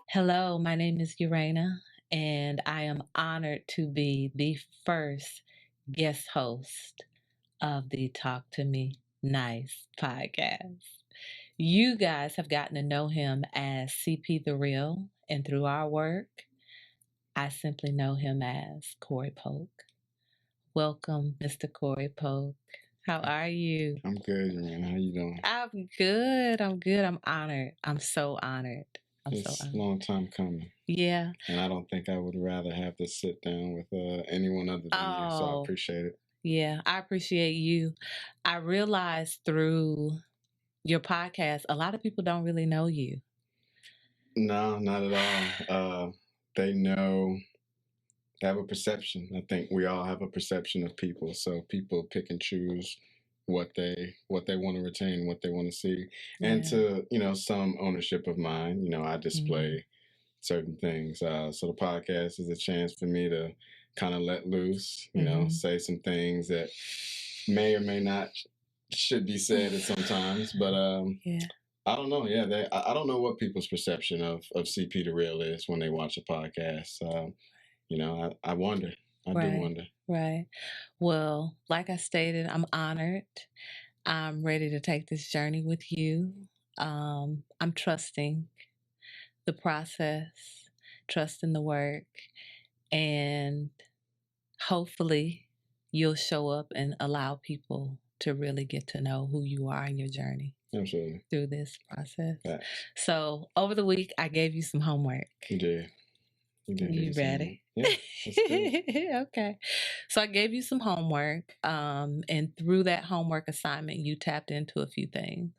Hello, my name is Urania, and I am honored to be the first guest host of the Talk to Me Nice podcast. You guys have gotten to know him as CPTheReal, and through our work, I simply know him as Corey Polk. Welcome, Mr. Corey Polk. How are you? I'm good, man. How you doing? I'm good. I'm honored. I'm so honored. It's a long time coming. Yeah. And I don't think I would rather have to sit down with anyone other than you, so I appreciate it. Yeah, I appreciate you. I realized through your podcast, a lot of people don't really know you. No, not at all. They have a perception. I think we all have a perception of people. So people pick and choose what they want to retain, what they want to see. Yeah. And to, some ownership of mine, I display certain things. So the podcast is a chance for me to kind of let loose, say some things that may or may not should be said at sometimes. But I don't know. Yeah, I don't know what people's perception of CPTheReal is when they watch a podcast. I wonder. I do wonder. Right. Well, like I stated, I'm honored. I'm ready to take this journey with you. I'm trusting the process, trusting the work, and hopefully you'll show up and allow people to really get to know who you are in your journey. Absolutely. Through this process. Right. So over the week, I gave you some homework. You did. You ready? Yeah. Okay. So I gave you some homework, and through that homework assignment, you tapped into a few things.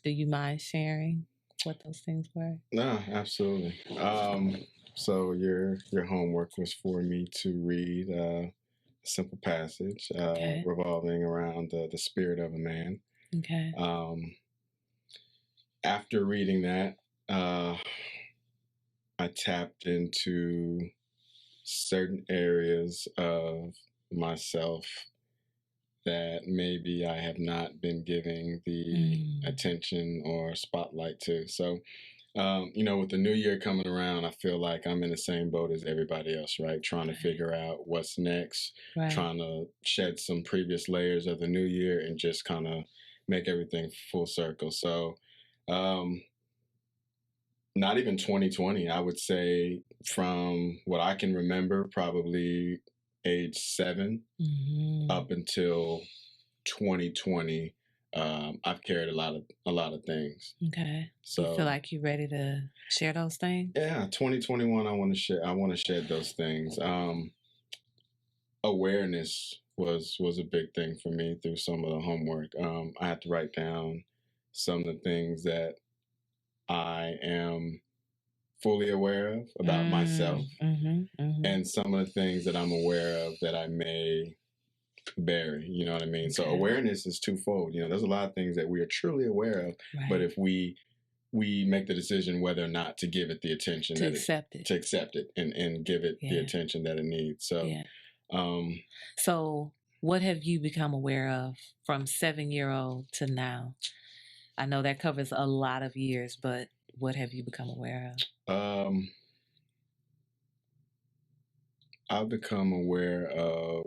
Do you mind sharing what those things were? No, absolutely. So your homework was for me to read a simple passage revolving around the spirit of a man. Okay. After reading that, I tapped into certain areas of myself that maybe I have not been giving the attention or spotlight to. So, with the new year coming around, I feel like I'm in the same boat as everybody else, right? Trying to figure out what's next, trying to shed some previous layers of the new year and just kind of make everything full circle. So, not even 2020, I would say from what I can remember, probably age 7 up until 2020, I've carried a lot of things. Okay. So you feel like you're ready to share those things? Yeah, 2021, I want to shed those things. Awareness was a big thing for me through some of the homework. I had to write down some of the things that I am fully aware of about myself, and some of the things that I'm aware of that I may bury. You know what I mean? Okay. So awareness is twofold. There's a lot of things that we are truly aware of, but if we make the decision whether or not to give it the attention to accept it and give it the attention that it needs. So, so what have you become aware of from 7-year-old to now? I know that covers a lot of years, but what have you become aware of? I've become aware of,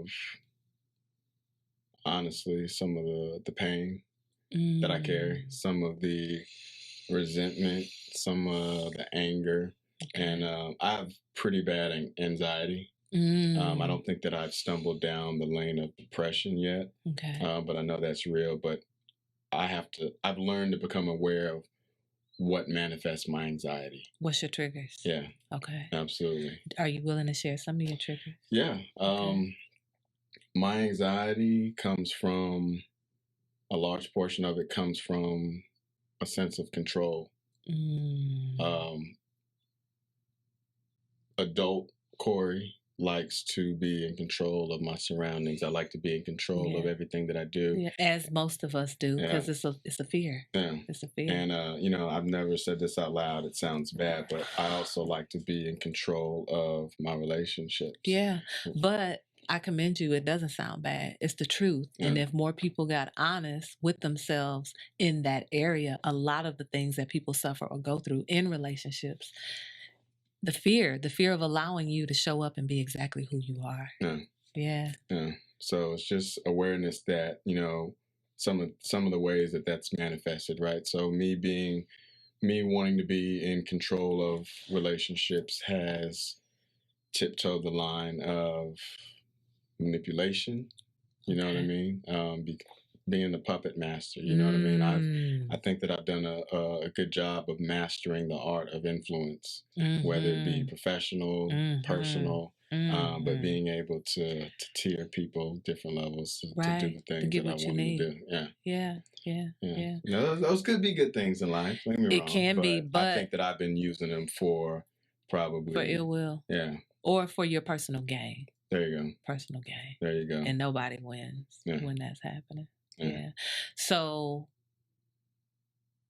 honestly, some of the pain that I carry, some of the resentment, some of the anger, and I have pretty bad anxiety. I don't think that I've stumbled down the lane of depression yet, but I know that's real. But I've learned to become aware of what manifests my anxiety. What's your triggers? Yeah. Okay. Absolutely. Are you willing to share some of your triggers? Yeah. My anxiety comes from, a large portion of it comes from a sense of control. Adult Corey likes to be in control of my surroundings. I like to be in control of everything that I do. Yeah, as most of us do, because it's a fear. Yeah. It's a fear. And, I've never said this out loud. It sounds bad, but I also like to be in control of my relationships. Yeah, but I commend you. It doesn't sound bad. It's the truth. Yeah. And if more people got honest with themselves in that area, a lot of the things that people suffer or go through in relationships, the fear of allowing you to show up and be exactly who you are. Yeah. So it's just awareness that, some of the ways that that's manifested, right? So me wanting to be in control of relationships has tiptoed the line of manipulation. You know what I mean? Being the puppet master. You know what I mean? I think that I've done a good job of mastering the art of influence, whether it be professional, personal, but being able to tier people different levels to do the things that I want them to do. Yeah. Those could be good things in life. Don't get me wrong. It can be, but I think that I've been using them for ill will. Yeah. Or for your personal gain. There you go. Personal gain. There you go. And nobody wins when that's happening. Yeah. So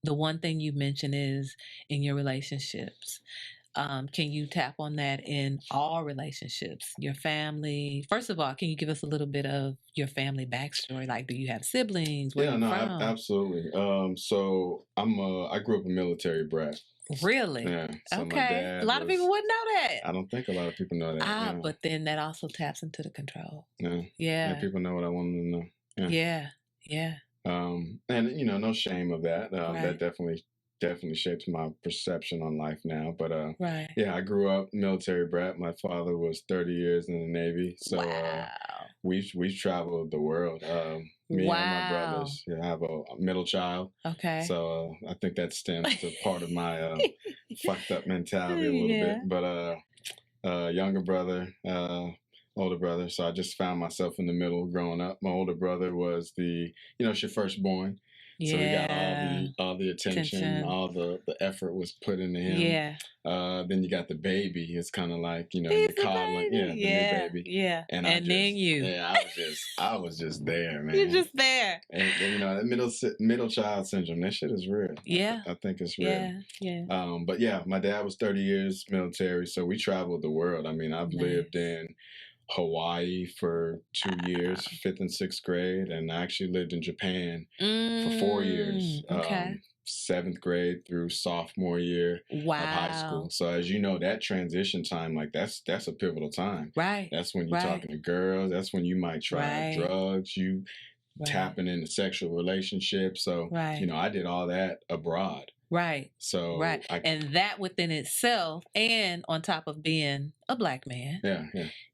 the one thing you mentioned is in your relationships. Can you tap on that in all relationships? Your family. First of all, can you give us a little bit of your family backstory? Like, do you have siblings? Where you from? Absolutely. So I grew up a military brat. Really? Yeah. So okay. A lot of people wouldn't know that. I don't think a lot of people know that. But then that also taps into the control. Yeah. Yeah. People know what I want them to know. Yeah. And no shame of that. That definitely shapes my perception on life now. But yeah, I grew up military brat. My father was 30 years in the Navy, so we've traveled the world. Me and my brothers. Yeah, I have a middle child. Okay. So I think that stems to part of my fucked up mentality a little bit. But younger brother, older brother. So I just found myself in the middle growing up. My older brother was your firstborn. Yeah. So he got all the attention, all the effort was put into him. Yeah. Then you got the baby. It's kind of like, the coddling. Yeah, the new baby. Yeah. And then you. Yeah, I was just there, man. You're just there. And that middle child syndrome, that shit is real. Yeah. I think it's real. Yeah. But yeah, my dad was 30 years military, so we traveled the world. I mean, I've lived in Hawaii for 2 years, 5th and 6th grade, and I actually lived in Japan for 4 years. Okay. 7th grade through sophomore year of high school. So as you know, that transition time, like that's a pivotal time. Right. That's when you're talking to girls. That's when you might try drugs. You tapping into sexual relationships. So I did all that abroad. Right. So and that within itself, and on top of being a Black man. Yeah.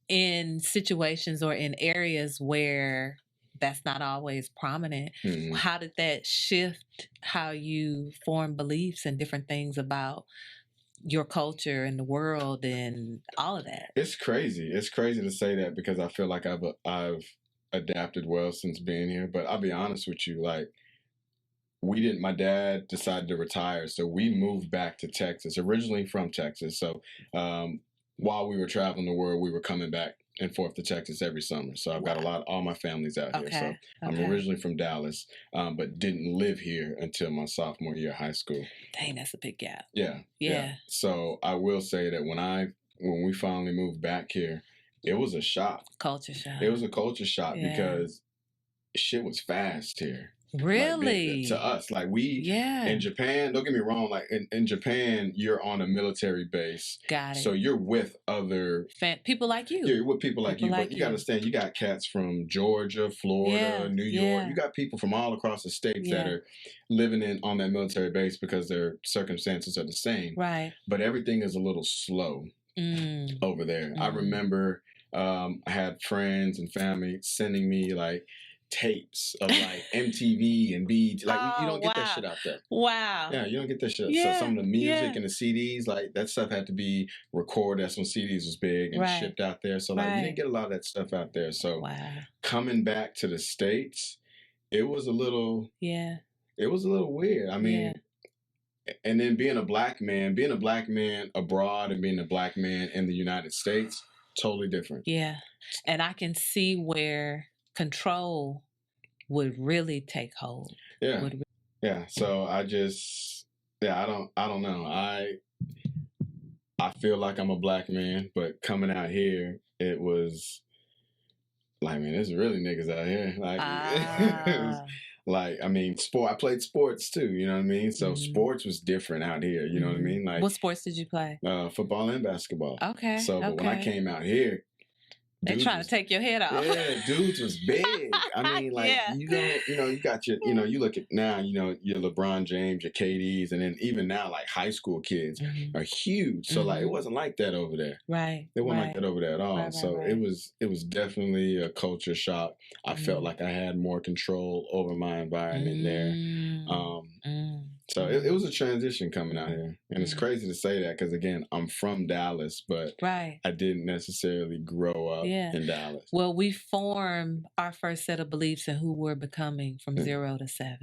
In situations or in areas where that's not always prominent, how did that shift how you form beliefs and different things about your culture and the world and all of that? It's crazy. It's crazy to say that because I feel like I've adapted well since being here. But I'll be honest with you, like my dad decided to retire, so we moved back to Texas, originally from Texas. So while we were traveling the world, we were coming back and forth to Texas every summer. So I've got all my family's out here. So I'm originally from Dallas, but didn't live here until my sophomore year of high school. Dang, that's a big gap. Yeah. So I will say that when we finally moved back here, it was a shock. Culture shock. It was a culture shock because shit was fast here. Really? Like, to us, like in Japan, don't get me wrong, like in Japan, you're on a military base. Got it. So you're with other people like you. You're with people like you. But you got to understand, you got cats from Georgia, Florida, New York. You got people from all across the states that are living on that military base because their circumstances are the same. Right. But everything is a little slow over there. I remember I had friends and family sending me like tapes of like MTV and BET. Like you don't get that shit out there. Wow. Yeah, you don't get that shit. So some of the music and the CDs, like that stuff had to be recorded. That's when CDs was big and shipped out there. So like you didn't get a lot of that stuff out there. So coming back to the States, it was a little weird. I mean, and then being a black man abroad and being a black man in the United States, totally different. Yeah. And I can see where control would really take hold. Yeah. Yeah. So I don't know. I feel like I'm a black man, but coming out here, it was like, man, there's really niggas out here. Like, it was, like, I mean, I played sports too, you know what I mean? So sports was different out here, you know what I mean? Like, what sports did you play? Football and basketball. Okay. So, but when I came out here, they're trying to take your head off. Yeah, dudes was big. I mean, like, you got your, you look at now, your LeBron James, your KDs, and then even now, like, high school kids are huge. So, like, it wasn't like that over there. Right. It wasn't like that over there at all. So right. it was definitely a culture shock. I felt like I had more control over my environment there. So it was a transition coming out here. And it's crazy to say that because, again, I'm from Dallas, but I didn't necessarily grow up in Dallas. Well, we form our first set of beliefs in who we're becoming from 0 to 7.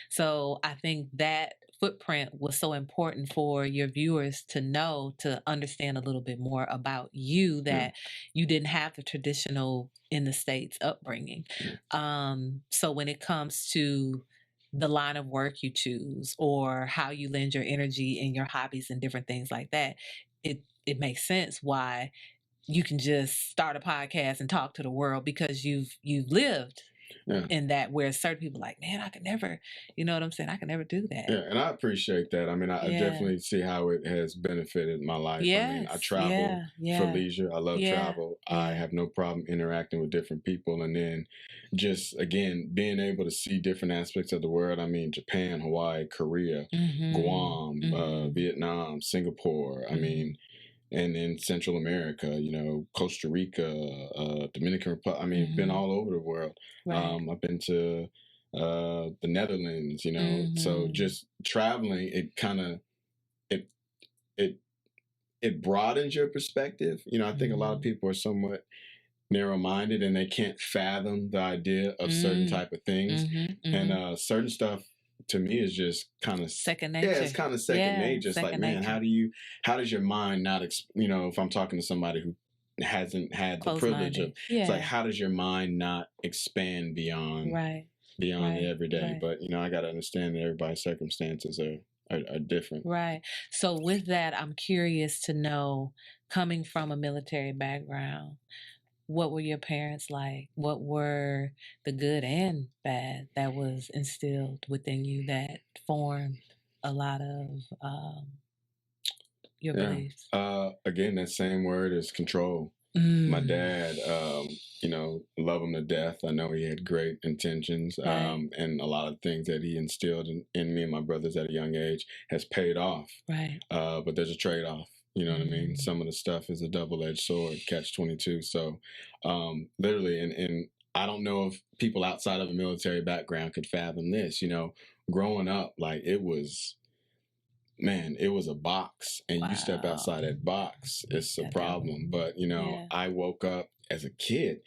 So I think that footprint was so important for your viewers to know, to understand a little bit more about you, that you didn't have the traditional in the States upbringing. So when it comes to the line of work you choose or how you lend your energy and your hobbies and different things like that, it makes sense why you can just start a podcast and talk to the world because you've lived in that, where certain people are like, man, I could never, you know what I'm saying? I could never do that. Yeah, and I appreciate that. I mean, I definitely see how it has benefited my life. Yes, I mean, I travel for leisure. I love travel. I have no problem interacting with different people. And then just, again, being able to see different aspects of the world. I mean, Japan, Hawaii, Korea, Guam, Vietnam, Singapore. I mean, and in Central America, Costa Rica, Dominican Republic. I mean, been all over the world. I've been to the Netherlands, so just traveling, it kind of, it broadens your perspective. I think a lot of people are somewhat narrow-minded and they can't fathom the idea of certain type of things. And certain stuff to me is just kind of second nature. Yeah, it's kind of second nature. It's like, man, how does your mind not, if I'm talking to somebody who hasn't had the privilege of, it's like, how does your mind not expand beyond the everyday? But, I got to understand that everybody's circumstances are different. Right. So with that, I'm curious to know, coming from a military background, what were your parents like? What were the good and bad that was instilled within you that formed a lot of your beliefs? Again, that same word is control. My dad, love him to death. I know he had great intentions, and a lot of things that he instilled in me and my brothers at a young age has paid off. Right. But there's a trade-off. You know what I mean? Some of the stuff is a double-edged sword, catch-22. So, literally, and I don't know if people outside of a military background could fathom this. Growing up, like, it was a box, and you step outside that box, it's a problem. But, I woke up as a kid,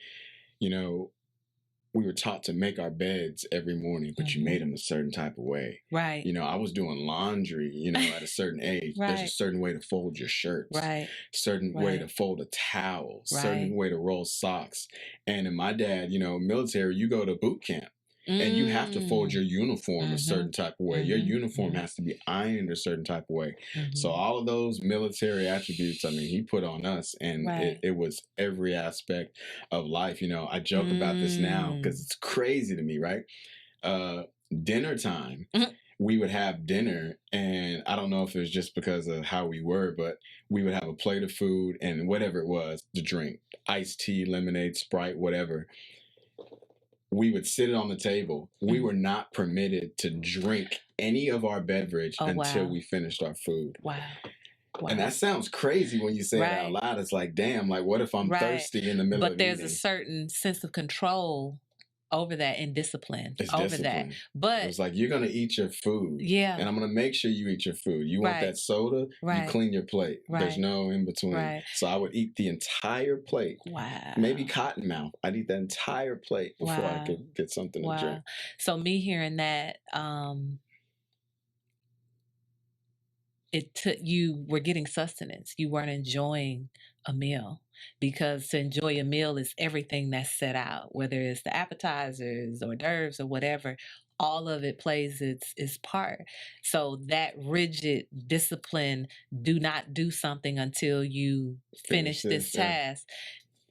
we were taught to make our beds every morning, but you made them a certain type of way. Right. I was doing laundry, at a certain age. There's a certain way to fold your shirts. Right. Certain way to fold a towel. Certain way to roll socks. And in my dad, military, you go to boot camp. And you have to fold your uniform a certain type of way. Your uniform has to be ironed a certain type of way. So all of those military attributes, I mean, he put on us, and it was every aspect of life. I joke about this now because it's crazy to me, right? Dinner time, we would have dinner, and I don't know if it was just because of how we were, but we would have a plate of food and whatever it was to drink, iced tea, lemonade, Sprite, whatever. We would sit it on the table. We were not permitted to drink any of our beverage until we finished our food. Wow. And that sounds crazy when you say it out loud. It's like, damn, like, what if I'm thirsty in the middle of the evening? But there's a certain sense of control over that and discipline it's over discipline. That. But it's like, you're going to eat your food. Yeah. And I'm going to make sure you eat your food. You want that soda? You clean your plate. There's no in between. So I would eat the entire plate. Wow. Maybe Cottonmouth. I'd eat the entire plate before I could get something to drink. So me hearing that, you were getting sustenance. You weren't enjoying a meal, because to enjoy a meal is everything that's set out, whether it's the appetizers or hors d'oeuvres or whatever. All of it plays its part. So that rigid discipline, do not do something until you finish this task.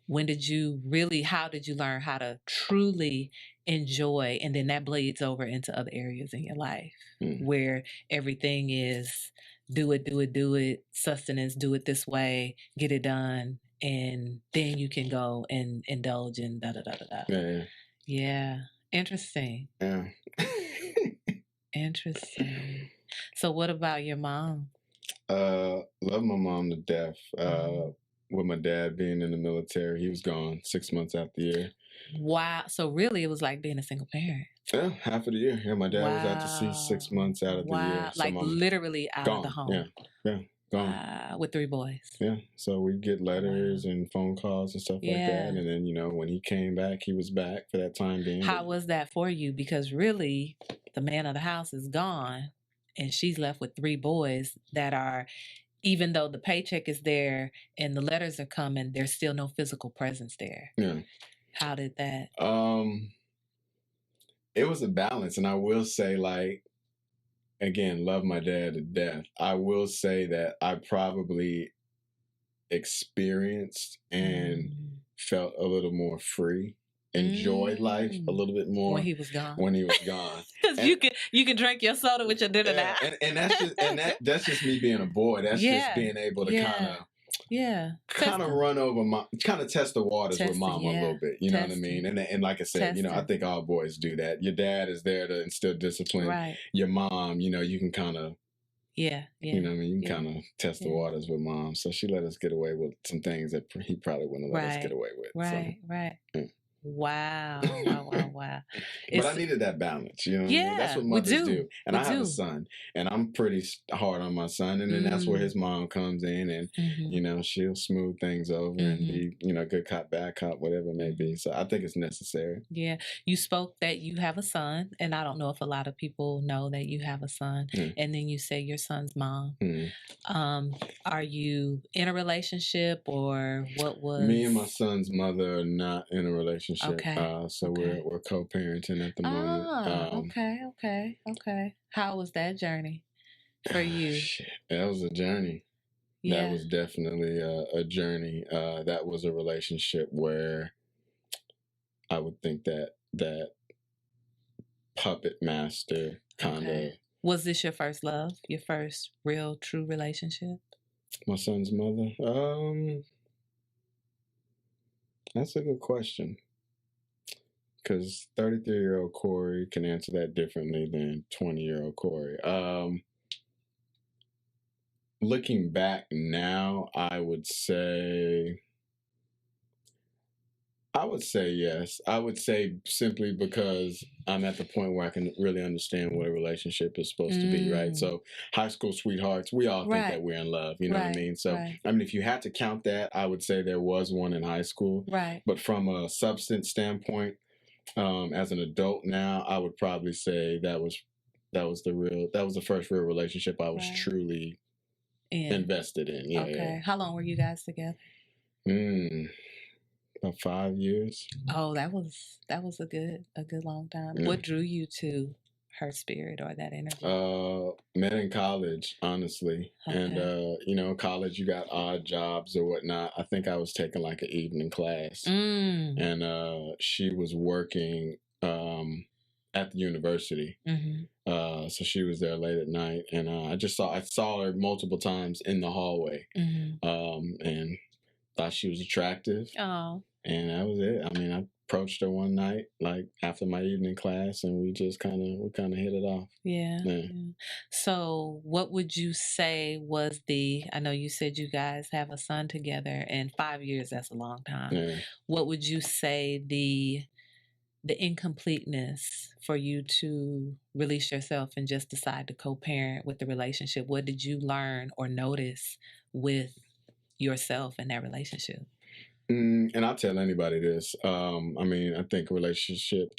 How did you learn how to truly enjoy? And then that bleeds over into other areas in your life where everything is do it, sustenance, do it this way, get it done. And then you can go and indulge in da da da da da. Yeah. Yeah. Interesting. Yeah. Interesting. So what about your mom? Love my mom to death. With my dad being in the military, he was gone 6 months out the year. Wow. So really it was like being a single parent. Yeah, half of the year. Yeah, my dad was out to sea 6 months out of the year. So like literally out of the home. Yeah, gone. With 3 boys. Yeah, so we'd get letters and phone calls and stuff like that. And then, when he came back, he was back for that time being. How was that for you? Because really, the man of the house is gone, and she's left with 3 boys that are, even though the paycheck is there and the letters are coming, there's still no physical presence there. Yeah. How did that? It was a balance. And I will say, again, love my dad to death. I will say that I probably experienced and felt a little more free, enjoyed life a little bit more when he was gone. Because you can drink your soda with your dinner now. And that's just me being a boy. That's just being able to kind of run over kind of test the waters with mom a little bit. You know what I mean? And like I said, I think all boys do that. Your dad is there to instill discipline. Right. Your mom, you can kind of. You know what I mean? You can kind of test the waters with mom. So she let us get away with some things that he probably wouldn't let us get away with. Right. Yeah. Wow. But I needed that balance, you know what I mean? That's what mothers do. And I have a son, and I'm pretty hard on my son. And then that's where his mom comes in, and, she'll smooth things over and be, good cop, bad cop, whatever it may be. So I think it's necessary. Yeah. You spoke that you have a son, and I don't know if a lot of people know that you have a son. And then you say your son's mom. Are you in a relationship, or what was... Me and my son's mother are not in a relationship. Okay. We're co-parenting at the moment. Okay. How was that journey for you? That was a journey. Yeah. That was definitely a journey. That was a relationship where I would think that puppet master kind of. Was this your first love? Your first real, true relationship? My son's mother? That's a good question. Because 33-year-old Corey can answer that differently than 20-year-old Corey. Looking back now, I would say yes. I would say simply because I'm at the point where I can really understand what a relationship is supposed to be, right? So high school sweethearts, we all think that we're in love, you know what I mean? So, I mean, if you had to count that, I would say there was one in high school. Right. But from a substance standpoint, as an adult now, I would probably say that was the first real relationship I was truly invested in. Yeah. Okay. Yeah. How long were you guys together? About 5 years. Oh, that was a good long time. Yeah. What drew you to her spirit or that energy? Met in college, honestly. Okay. And, college, you got odd jobs or whatnot. I think I was taking like an evening class. And she was working at the university. So she was there late at night. And I saw her multiple times in the hallway. And thought she was attractive. Oh. And that was it. I mean, I approached her one night, like after my evening class, and we just kind of hit it off. Yeah. So what would you say was I know you said you guys have a son together, and 5 years, that's a long time. Yeah. What would you say the incompleteness for you to release yourself and just decide to co-parent with the relationship? What did you learn or notice with yourself in that relationship? And I'll tell anybody this. I mean, I think a relationship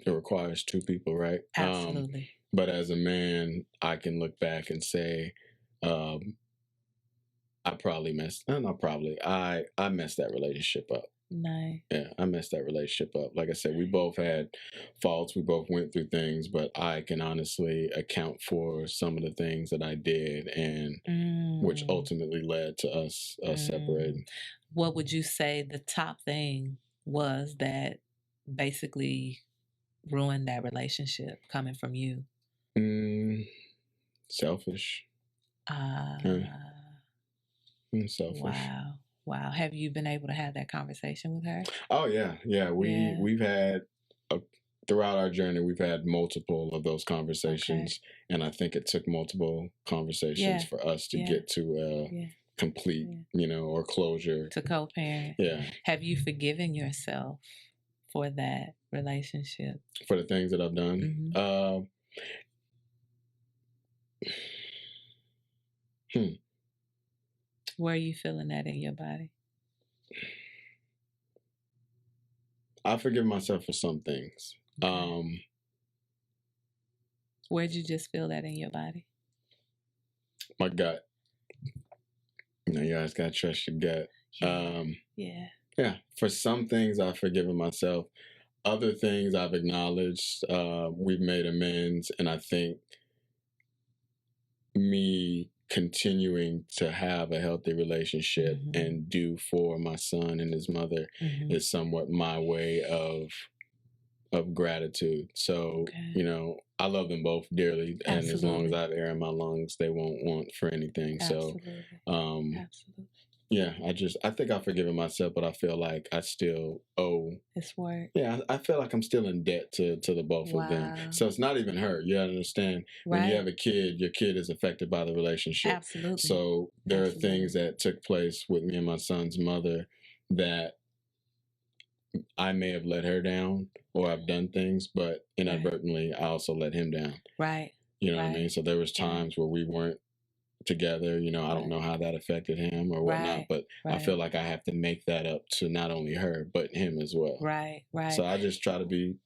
requires 2 people, right? Absolutely. But as a man, I can look back and say, I probably messed. Not probably. I messed that relationship up. Nice. Yeah, I messed that relationship up. Like I said, we both had faults. We both went through things, but I can honestly account for some of the things that I did, and which ultimately led to us separating. What would you say the top thing was that basically ruined that relationship coming from you? Selfish. Selfish. Wow. Have you been able to have that conversation with her? Oh yeah. We've had throughout our journey, we've had multiple of those conversations, and I think it took multiple conversations for us to get to complete, or closure. To co-parent. Yeah. Have you forgiven yourself for that relationship? For the things that I've done? Where are you feeling that in your body? I forgive myself for some things. Okay. Where'd you just feel that in your body? My gut. You guys gotta trust your gut. Yeah. For some things, I've forgiven myself. Other things I've acknowledged. We've made amends, and I think me continuing to have a healthy relationship and do for my son and his mother is somewhat my way of gratitude. So, I love them both dearly. Absolutely. And as long as I have air in my lungs, they won't want for anything. Absolutely. So, absolutely. Yeah, I think I've forgiven myself, but I feel like I still owe. It's work. Yeah, I feel like I'm still in debt to the both of them. So it's not even her. You understand? When you have a kid, your kid is affected by the relationship. Absolutely. So there are things that took place with me and my son's mother that I may have let her down, or I've done things, but inadvertently I also let him down. Right. You know what I mean? So there was times where we weren't together. I don't know how that affected him or whatnot, but I feel like I have to make that up to not only her but him as well. Right. So I just try to be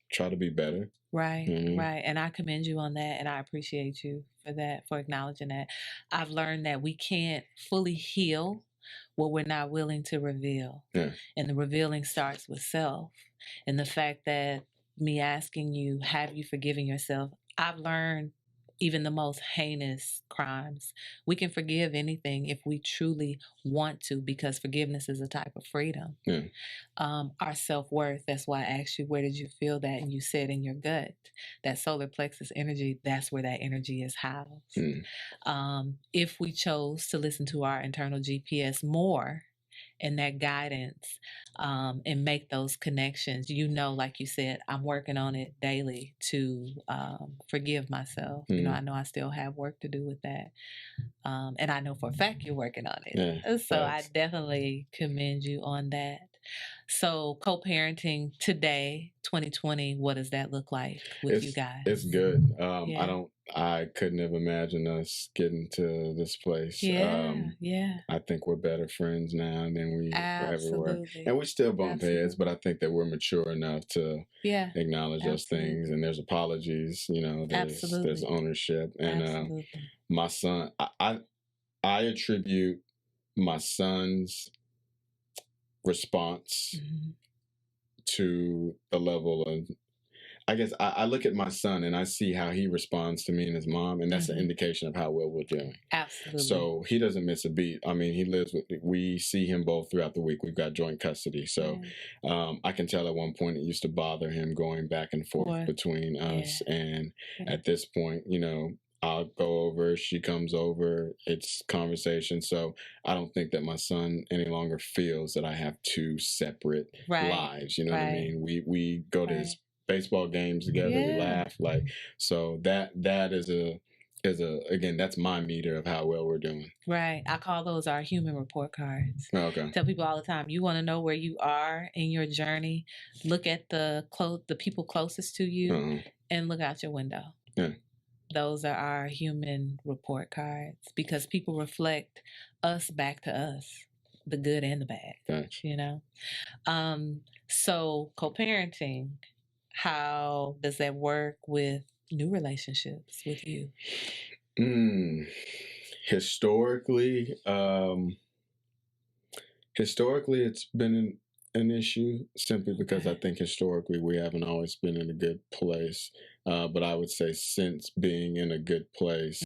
better. Right. Right. And I commend you on that, and I appreciate you for that, for acknowledging that. I've learned that we can't fully heal what we're not willing to reveal. Yeah. And the revealing starts with self. And the fact that me asking you, have you forgiven yourself? I've learned even the most heinous crimes, we can forgive anything if we truly want to, because forgiveness is a type of freedom. Yeah. Our self-worth, that's why I asked you, where did you feel that? And you said in your gut. That solar plexus energy, that's where that energy is housed. If we chose to listen to our internal GPS more, and that guidance, and make those connections, like you said, I'm working on it daily to forgive myself. I know I still have work to do with that, and I know for a fact you're working on it. Yeah, so I definitely commend you on that. So co-parenting today, 2020, what does that look like with you guys? It's good. I couldn't have imagined us getting to this place. I think we're better friends now than we ever were. And we still bump heads, but I think that we're mature enough to acknowledge those things. And there's apologies, there's ownership. And my son, I attribute my son's response to the level of, I guess I look at my son and I see how he responds to me and his mom, and that's an indication of how well we're doing. Absolutely. So he doesn't miss a beat. I mean, we see him both throughout the week. We've got joint custody. So I can tell at one point it used to bother him going back and forth between us. And at this point, I'll go over, she comes over, it's conversation. So I don't think that my son any longer feels that I have two separate lives. You know what I mean? We go to his baseball games together, we laugh, so that is again, that's my meter of how well we're doing. Right. I call those our human report cards. Okay. Tell people all the time, you want to know where you are in your journey, look at the people closest to you and look out your window. Yeah. Those are our human report cards, because people reflect us back to us, the good and the bad. Gotcha. So co-parenting, how does that work with new relationships with you? Historically, it's been an issue simply because I think historically we haven't always been in a good place. But I would say since being in a good place,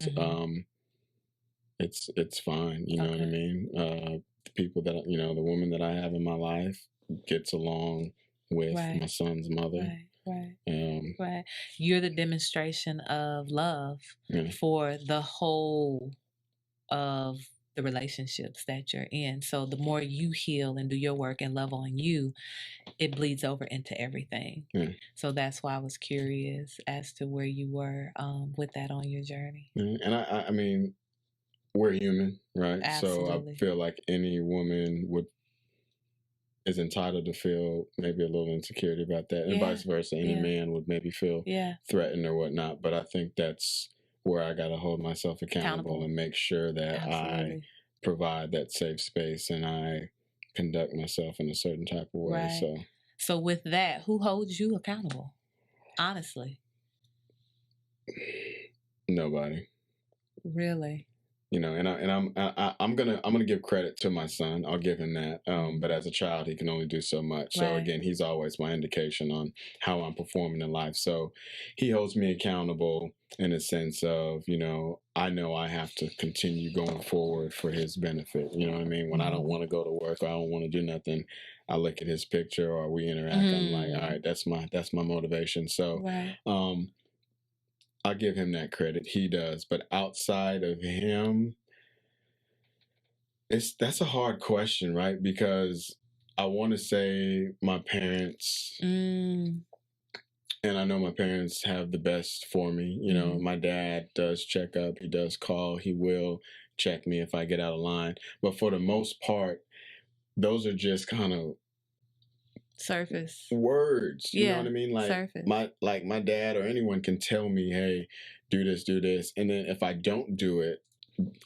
it's fine. You know what I mean? The people that the woman that I have in my life gets along with my son's mother. Right. You're the demonstration of love for the whole of the relationships that you're in. So the more you heal and do your work and love on you, it bleeds over into everything. So that's why I was curious as to where you were with that on your journey. And I mean, we're human, right? Absolutely. So I feel like any woman is entitled to feel maybe a little insecurity about that, and vice versa. Any man would maybe feel threatened or whatnot. But I think that's where I got to hold myself accountable and make sure that I provide that safe space and I conduct myself in a certain type of way. So with that, who holds you accountable? Honestly, nobody. Really? And I'm gonna give credit to my son. I'll give him that. But as a child, he can only do so much. So again, he's always my indication on how I'm performing in life. So he holds me accountable in a sense of, I know I have to continue going forward for his benefit. You know what I mean? When I don't want to go to work or I don't want to do nothing, I look at his picture or we interact. I'm like, all right, that's my motivation. So I'll give him that credit. He does. But outside of him, that's a hard question, right? Because I want to say my parents, and I know my parents have the best for me. My dad does check up. He does call. He will check me if I get out of line. But for the most part, those are just kind of surface words. You know what I mean? Like surface. my dad or anyone can tell me, hey, do this. And then if I don't do it,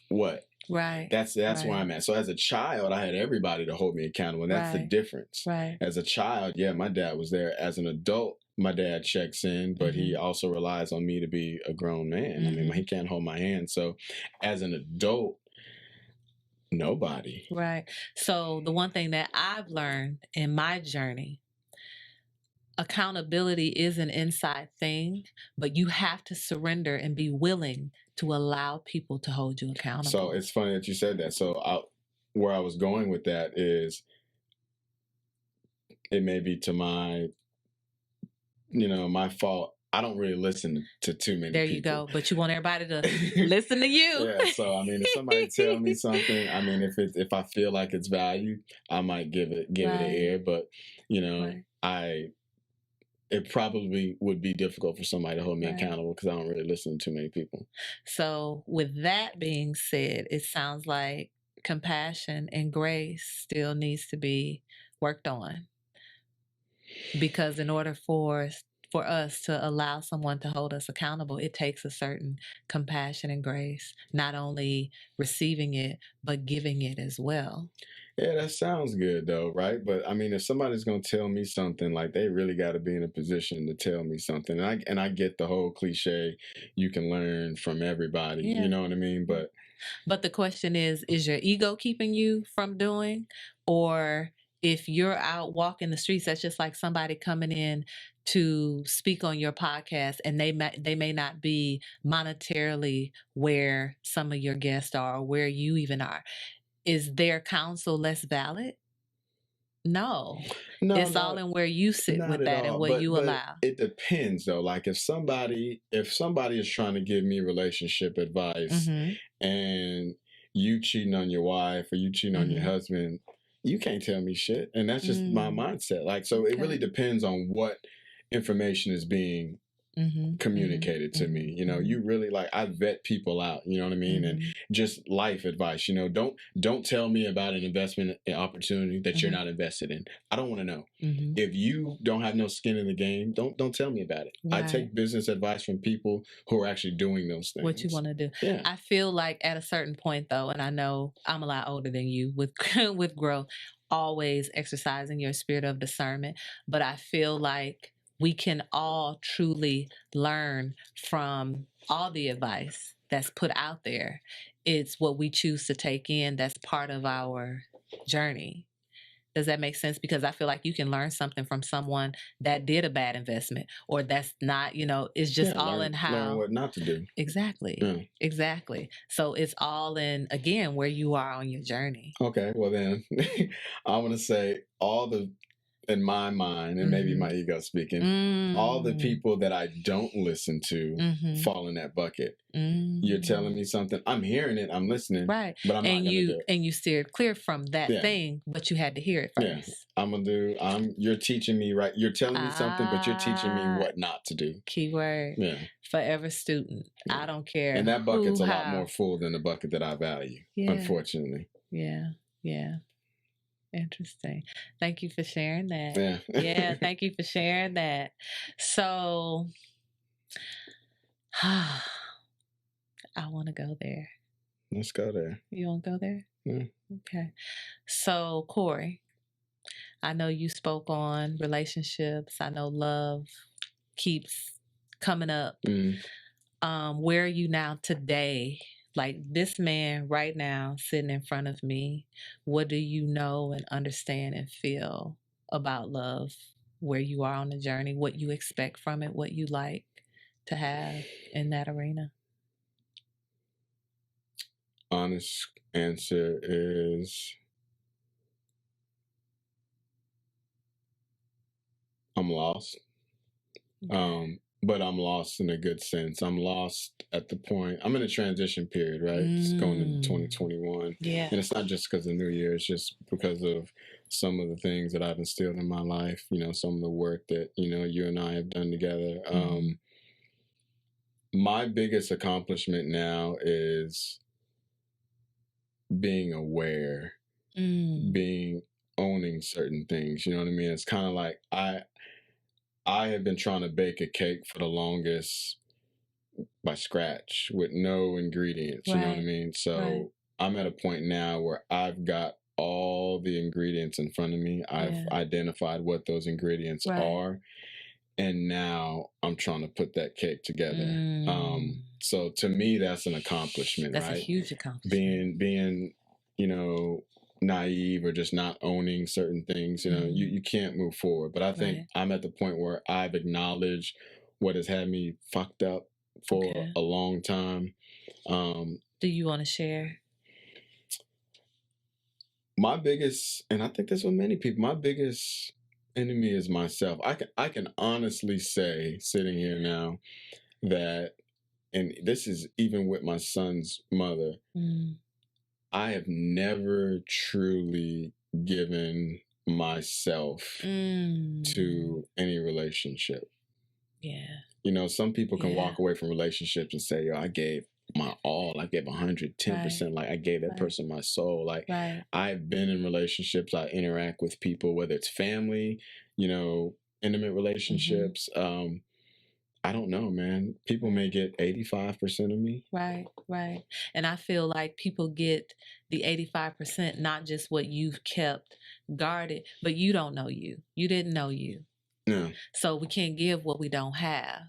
what? Right. That's where I'm at. So as a child, I had everybody to hold me accountable. And that's the difference. Right. As a child, yeah, my dad was there. As an adult, my dad checks in, but he also relies on me to be a grown man. I mean, he can't hold my hand. So as an adult, nobody. Right. So the one thing that I've learned in my journey, accountability is an inside thing, but you have to surrender and be willing to allow people to hold you accountable. So it's funny that you said that. So where I was going with that is it may be to my fault. I don't really listen to too many people. There you go. But you want everybody to listen to you. Yeah. So, I mean, if somebody tell me something, I mean, if I feel like it's valued, I might give it an ear. But, it probably would be difficult for somebody to hold me accountable because I don't really listen to too many people. So with that being said, it sounds like compassion and grace still needs to be worked on. Because in order for us to allow someone to hold us accountable, it takes a certain compassion and grace, not only receiving it, but giving it as well. Yeah, that sounds good though, right? But I mean, if somebody's going to tell me something, like they really got to be in a position to tell me something. And I get the whole cliche, you can learn from everybody, you know what I mean? But the question is your ego keeping you from doing? Or if you're out walking the streets, that's just like somebody coming in to speak on your podcast and they may not be monetarily where some of your guests are or where you even are. Is their counsel less valid? No, it's all in where you sit with that and what you allow. It depends though. Like if somebody is trying to give me relationship advice and you cheating on your wife or you cheating on your husband, you can't tell me shit. And that's just my mindset. Like, so it really depends on what information is being communicated to me. You really I vet people out, you know what I mean? And just life advice, don't tell me about an investment opportunity that you're not invested in. I don't want to know. If you don't have no skin in the game, don't tell me about it. I take business advice from people who are actually doing those things. What you want to do. Yeah. I feel like at a certain point though, and I know I'm a lot older than you with with growth, always exercising your spirit of discernment, but I feel like we can all truly learn from all the advice that's put out there. It's what we choose to take in that's part of our journey. Does that make sense? Because I feel like you can learn something from someone that did a bad investment, or that's not, it's just all in how. Learn what not to do. Exactly. Yeah. Exactly. So it's all in, again, where you are on your journey. Okay. Well, then I want to say in my mind, and maybe my ego speaking, all the people that I don't listen to fall in that bucket. You're telling me something, I'm hearing it, I'm listening, right? But I'm not going to do it. And you steered clear from that thing, but you had to hear it first. Yeah. You're teaching me, right? You're telling me something, but you're teaching me what not to do. Keyword. Yeah. Forever student. Yeah. I don't care. And that bucket's a lot more full than the bucket that I value, unfortunately. Yeah. Yeah. Interesting. Thank you for sharing that. Yeah. Yeah, thank you for sharing that. So, I want to go there. Let's go there. You want to go there? Yeah. Okay. So, Corey, I know you spoke on relationships. I know love keeps coming up. Where are you now today? Like this man right now sitting in front of me, what do you know and understand and feel about love? Where you are on the journey, what you expect from it, what you like to have in that arena? Honest answer is I'm lost. Okay. But I'm lost in a good sense. I'm lost at the point, I'm in a transition period, right? It's going into 2021. Yeah. And it's not just because of New Year, it's just because of some of the things that I've instilled in my life, some of the work that, you and I have done together. My biggest accomplishment now is being aware, owning certain things. You know what I mean? It's kind of like I have been trying to bake a cake for the longest by scratch with no ingredients. Right. You know what I mean? So I'm at a point now where I've got all the ingredients in front of me. I've identified what those ingredients are. And now I'm trying to put that cake together. So to me, that's an accomplishment, that's right? That's a huge accomplishment. Being, naive or just not owning certain things, you can't move forward. But I think I'm at the point where I've acknowledged what has had me fucked up for a long time. Do you want to share? My biggest, and I think that's what many people, my biggest enemy is myself. I can honestly say, sitting here now, that, and this is even with my son's mother, I have never truly given myself to any relationship. Yeah. Some people can walk away from relationships and say, yo, I gave my all. I gave 110%. Like I gave that person my soul. Like I've been in relationships. I interact with people, whether it's family, intimate relationships. I don't know, man. People may get 85% of me. Right. And I feel like people get the 85%, not just what you've kept guarded, but you don't know you. You didn't know you. Yeah. So we can't give what we don't have.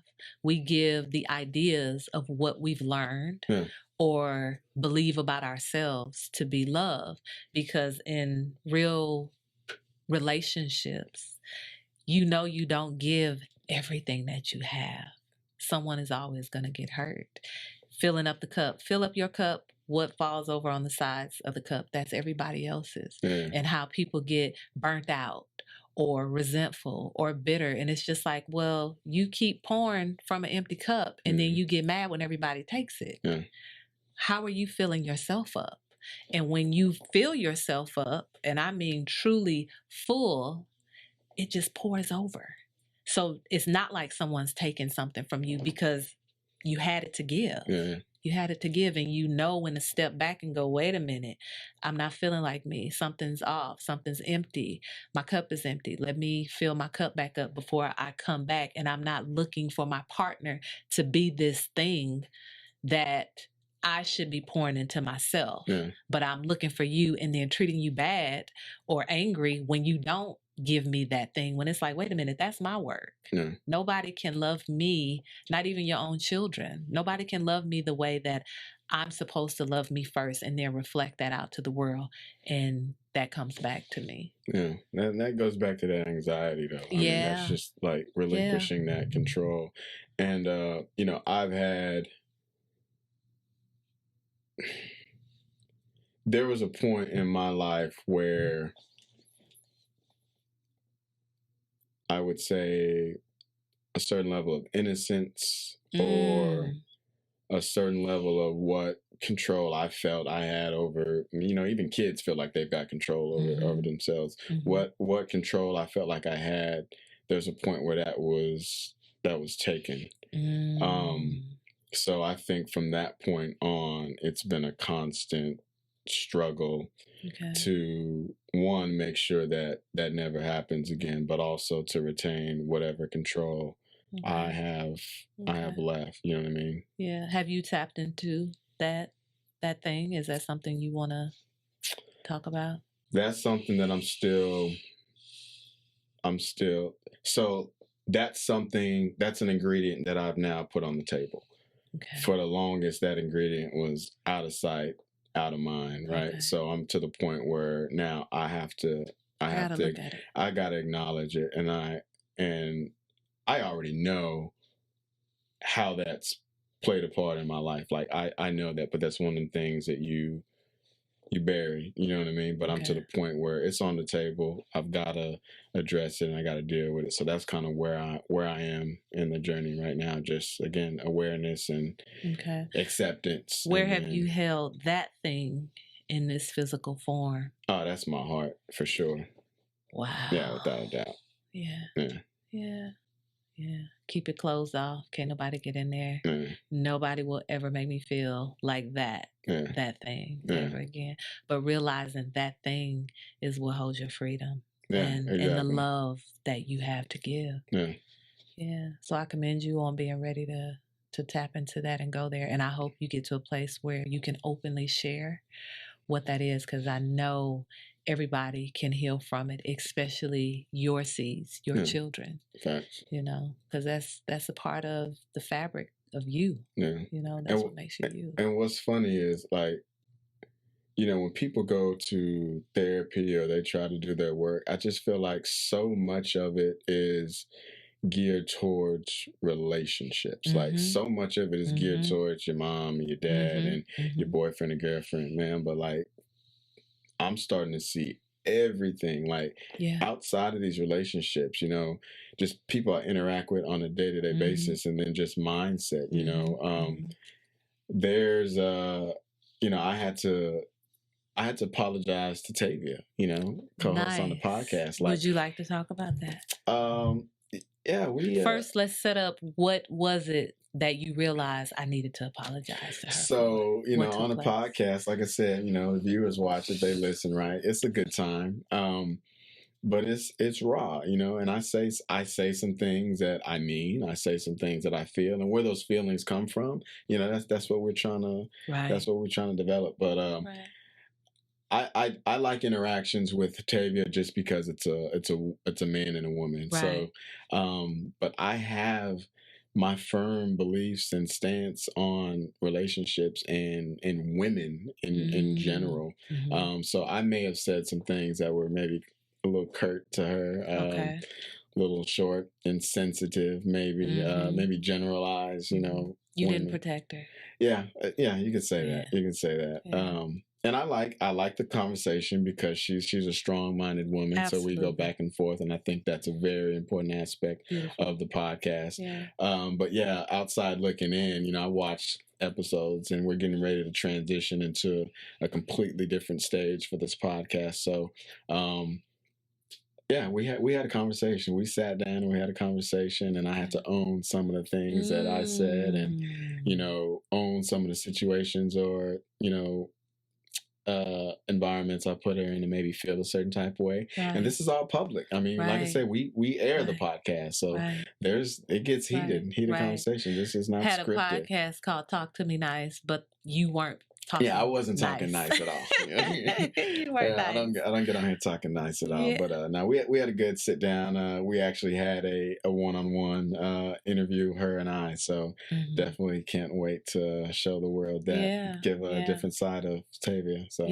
We give the ideas of what we've learned or believe about ourselves to be love. Because in real relationships, you don't give everything that you have. Someone is always going to get hurt. Filling up the cup. Fill up your cup. What falls over on the sides of the cup, that's everybody else's. And how people get burnt out or resentful or bitter. And it's just like, well, you keep pouring from an empty cup and then you get mad when everybody takes it. How are you filling yourself up? And when you fill yourself up, and I mean truly full, it just pours over. So it's not like someone's taking something from you because you had it to give. You had it to give, and when to step back and go, wait a minute, I'm not feeling like me. Something's off. Something's empty. My cup is empty. Let me fill my cup back up before I come back. And I'm not looking for my partner to be this thing that I should be pouring into myself. But I'm looking for you and then treating you bad or angry when you don't give me that thing when it's like, wait a minute, that's my work. Yeah. Nobody can love me, not even your own children. Nobody can love me the way that I'm supposed to love me first and then reflect that out to the world. And that comes back to me. Yeah. That goes back to that anxiety, though. I mean, that's just like relinquishing that control. And, I've had... There was a point in my life where I would say a certain level of innocence or a certain level of what control I felt I had over, even kids feel like they've got control over themselves. What control I felt like I had, there's a point where that was taken. So I think from that point on, it's been a constant struggle to, one, make sure that never happens again, but also to retain whatever control I have left. You know what I mean? Yeah. Have you tapped into that thing? Is that something you want to talk about? That's something that I'm still so that's an ingredient that I've now put on the table. For the longest, that ingredient was out of sight, out of mind, right? So I'm to the point where now I gotta acknowledge it, and I already know how that's played a part in my life. Like I know that, but that's one of the things that you bury, you know what I mean? But I'm to the point where it's on the table. I've got to address it and I got to deal with it. So that's kind of where I am in the journey right now. Just, again, awareness and acceptance. Where have you held that thing in this physical form? Oh, that's my heart for sure. Wow. Yeah, without a doubt. Yeah. Keep it closed off. Can't nobody get in there. Nobody will ever make me feel like that thing ever again. But realizing that thing is what holds your freedom and the love that you have to give. Yeah. So I commend you on being ready to tap into that and go there. And I hope you get to a place where you can openly share what that is, because I know everybody can heal from it, especially your seeds, your children. Facts. Because that's a part of the fabric of you. That's what makes you you. And what's funny is, like, when people go to therapy or they try to do their work, I just feel like so much of it is geared towards relationships. Like, so much of it is geared towards your mom and your dad and your boyfriend and girlfriend, man. But, like, I'm starting to see everything, like, outside of these relationships, just people I interact with on a day-to-day basis, and then just mindset, there's I had to apologize to Tavia, co-host on the podcast. Like, would you like to talk about that? Yeah, first, let's set up, what was it that you realized I needed to apologize to her? So, on a podcast, like I said, the viewers watch it, they listen, right? It's a good time. But it's raw, and I say some things that I mean, I say some things that I feel, and where those feelings come from, that's what we're trying to develop. But I like interactions with Tavia just because it's a man and a woman. Right. So, but I have my firm beliefs and stance on relationships and women in general. So I may have said some things that were maybe a little curt to her, a little short, insensitive, maybe maybe generalized. You women. Didn't protect her. Yeah, you could say that. You can say that. Yeah. And I like the conversation because she's a strong-minded woman. Absolutely. So we go back and forth, and I think that's a very important aspect of the podcast. Yeah. But yeah, outside looking in, I watched episodes, and we're getting ready to transition into a completely different stage for this podcast. So, yeah, we had a conversation. We sat down and we had a conversation, and I had to own some of the things that I said, and own some of the situations or environments I put her in to maybe feel a certain type of way. Right. And this is all public. I mean, like I said, we air the podcast, so it gets heated conversation. This is not scripted. Had a podcast called Talk to Me Nice, but you weren't talking I wasn't talking nice. nice at all. You weren't nice. I don't get on here talking nice at all. But now we had a good sit down. We actually had a one-on-one interview, her and I. So definitely can't wait to show the world that, give a different side of Tavia. So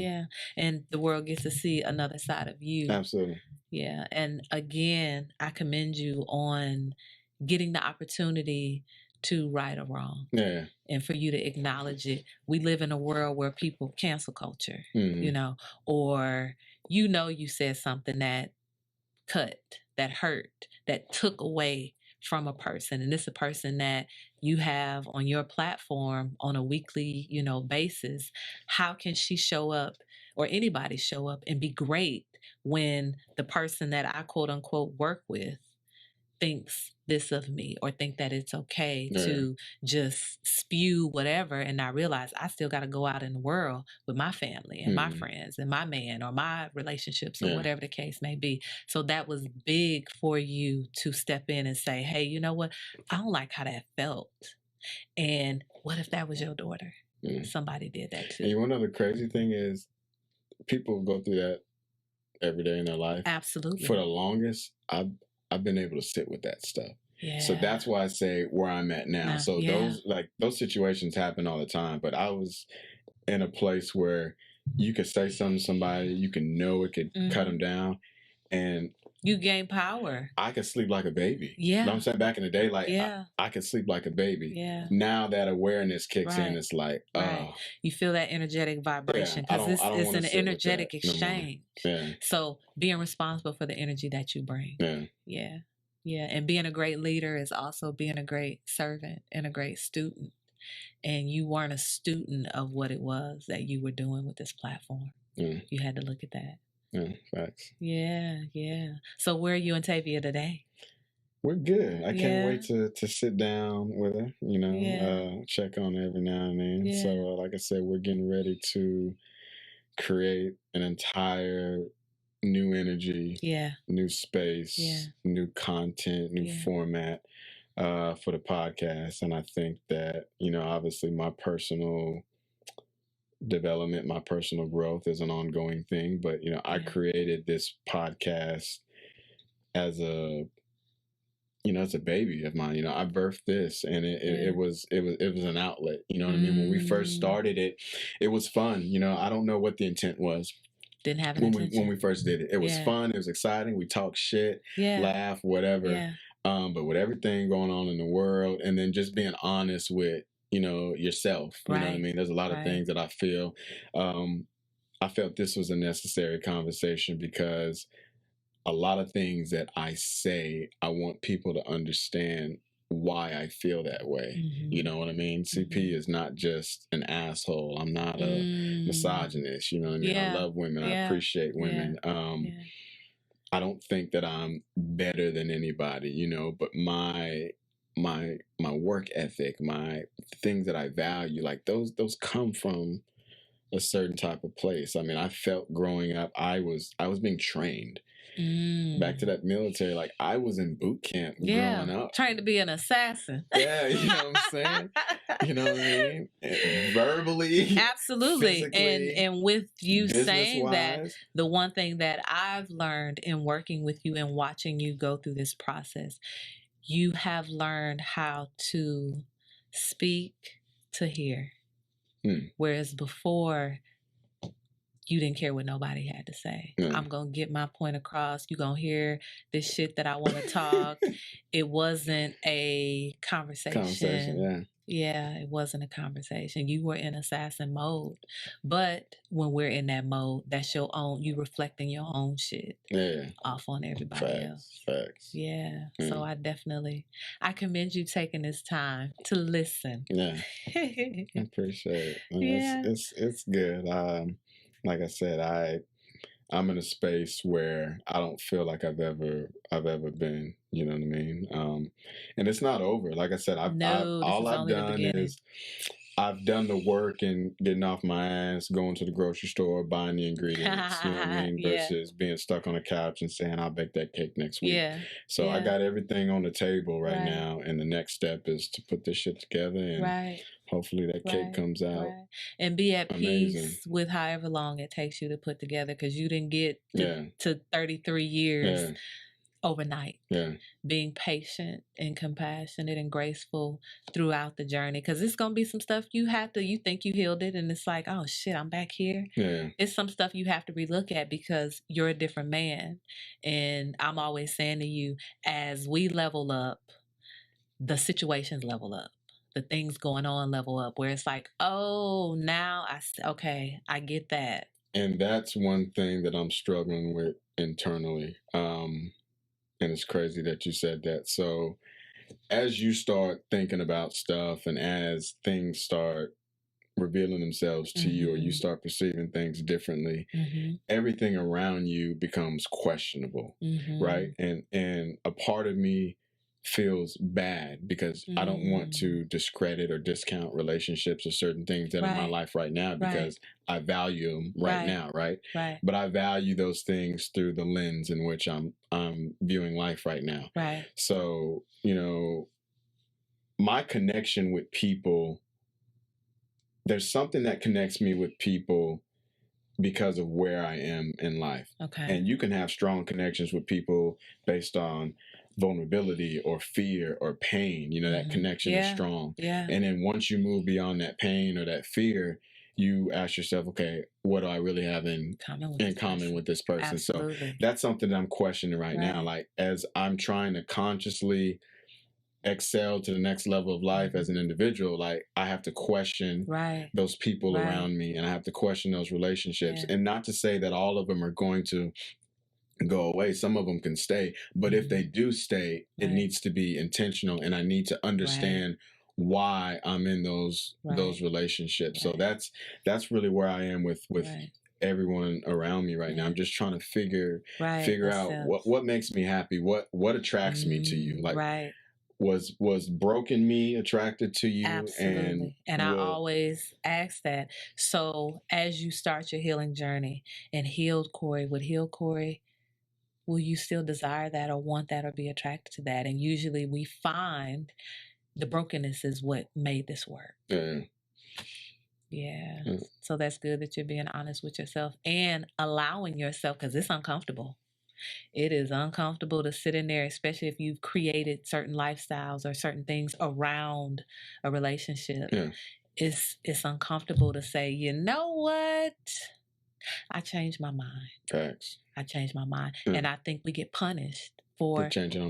and the world gets to see another side of you. Absolutely. Yeah, and again, I commend you on getting the opportunity to right a wrong. Yeah. And for you to acknowledge it. We live in a world where people cancel culture, or you said something that cut, that hurt, that took away from a person. And it's a person that you have on your platform on a weekly, basis. How can she show up, or anybody show up and be great when the person that I quote unquote work with thinks this of me, or think that it's okay to just spew whatever, and I realize I still got to go out in the world with my family and my friends and my man or my relationships or whatever the case may be. So that was big for you to step in and say, hey, you know what? I don't like how that felt. And what if that was your daughter? Somebody did that too. And you know the crazy thing is, people go through that every day in their life. Absolutely. For the longest, I've been able to sit with that stuff. Yeah. So that's why I say where I'm at now. So those situations happen all the time. But I was in a place where you could say something to somebody, you can know it could cut them down, and you gain power. I could sleep like a baby. Yeah. You know what I'm saying? Back in the day, like I could sleep like a baby. Yeah. Now that awareness kicks in, it's like, you feel that energetic vibration, because it's an energetic exchange. So being responsible for the energy that you bring. Yeah. And being a great leader is also being a great servant and a great student. And you weren't a student of what it was that you were doing with this platform. You had to look at that. Yeah, facts. Yeah. So where are you and Tavia today? We're good. I can't wait to sit down with her, check on her every now and then. So like I said, we're getting ready to create an entire new energy, new space, new content, new format for the podcast. And I think that, obviously my personal development, my personal growth is an ongoing thing. But, I created this podcast as a baby of mine. I birthed this, and it was an outlet. You know what I mean? When we first started it, it was fun. I don't know what the intent was. Didn't have an intention. When we first did it. It was fun. It was exciting. We talked shit, laugh, whatever. But with everything going on in the world, and then just being honest with, yourself. You know what I mean? There's a lot of things that I feel. I felt this was a necessary conversation, because a lot of things that I say, I want people to understand why I feel that way. You know what I mean? CP is not just an asshole. I'm not a misogynist. You know what I mean? I love women. I appreciate women. I don't think that I'm better than anybody, but my work ethic, my things that I value, like those come from a certain type of place. I mean, I felt growing up, I was being trained. Back to that military, like I was in boot camp growing up. Trying to be an assassin. Yeah, you know what I'm saying? You know what I mean? Verbally. Absolutely. And with you saying that, the one thing that I've learned in working with you and watching you go through this process, you have learned how to speak to hear. Whereas before, you didn't care what nobody had to say. I'm going to get my point across. You're going to hear this shit that I want to talk. It wasn't a conversation. Yeah, it wasn't a conversation. You were in assassin mode. But when we're in that mode, that's your own, you reflecting your own shit off on everybody else. Facts. Yeah. So I commend you taking this time to listen. Yeah. I appreciate it. It's good. Like I said, I'm in a space where I don't feel like I've ever been. You know what I mean? And it's not over. Like I said, all I've done is I've done the work and getting off my ass, going to the grocery store, buying the ingredients. You know what I mean? Versus being stuck on the couch and saying I'll bake that cake next week. I got everything on the table right now, and the next step is to put this shit together and hopefully that cake comes out. Right. And be at amazing. peace with however long it takes you to put together, because you didn't get to 33 years overnight. Being patient and compassionate and graceful throughout the journey, because it's gonna be some stuff you think you healed it, and it's like, oh shit, I'm back here. It's some stuff you have to relook at because you're a different man. And I'm always saying to you, as we level up, the situations level up, the things going on level up, where it's like, oh, now I get that. And that's one thing that I'm struggling with internally. And it's crazy that you said that. So as you start thinking about stuff and as things start revealing themselves to you, or you start perceiving things differently, everything around you becomes questionable, right? And a part of me feels bad because I don't want to discredit or discount relationships or certain things that are in my life right now, because I value them right now, right? But I value those things through the lens in which I'm viewing life right now. So, my connection with people, there's something that connects me with people because of where I am in life. And you can have strong connections with people based on vulnerability or fear or pain. That connection is strong. And then once you move beyond that pain or that fear, you ask yourself, okay, what do I really have in common with this person? Absolutely. So that's something that I'm questioning right now. Like, as I'm trying to consciously excel to the next level of life as an individual, like, I have to question those people around me, and I have to question those relationships. And not to say that all of them are going to go away. Some of them can stay, but if they do stay, it needs to be intentional, and I need to understand why I'm in those relationships. So that's really where I am with everyone around me right now. I'm just trying to figure out what makes me happy, what attracts me to you. Like, was broken me attracted to you? Absolutely. And I always ask that. So as you start your healing journey, and healed Corey, will you still desire that or want that or be attracted to that? And usually we find the brokenness is what made this work. Yeah. So that's good that you're being honest with yourself and allowing yourself, because it's uncomfortable. It is uncomfortable to sit in there, especially if you've created certain lifestyles or certain things around a relationship. It's uncomfortable to say, you know what? I changed my mind. I changed my mind. And I think we get punished for changing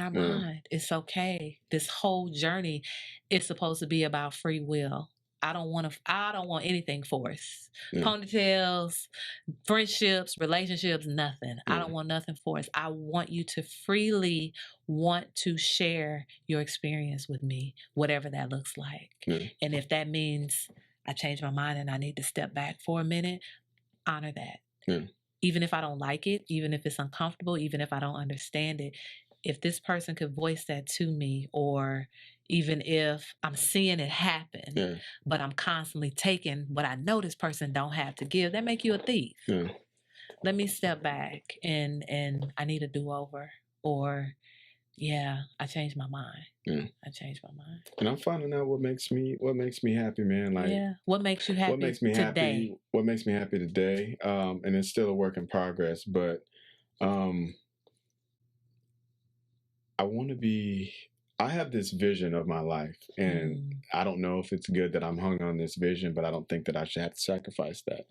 our mind. It's okay. This whole journey is supposed to be about free will. I don't want anything forced. Ponytails, friendships, relationships, nothing. I don't want nothing forced. I want you to freely want to share your experience with me, whatever that looks like. And if that means I changed my mind and I need to step back for a minute, honor that. Even if I don't like it, even if it's uncomfortable, even if I don't understand it, if this person could voice that to me, or even if I'm seeing it happen, but I'm constantly taking what I know this person don't have to give, that make you a thief. Let me step back and I need a do-over, or I changed my mind. I changed my mind. And I'm finding out what makes me happy, man. Like, what makes you happy? What makes me today? What makes me happy today? And it's still a work in progress, but I have this vision of my life, and I don't know if it's good that I'm hung on this vision, but I don't think that I should have to sacrifice that.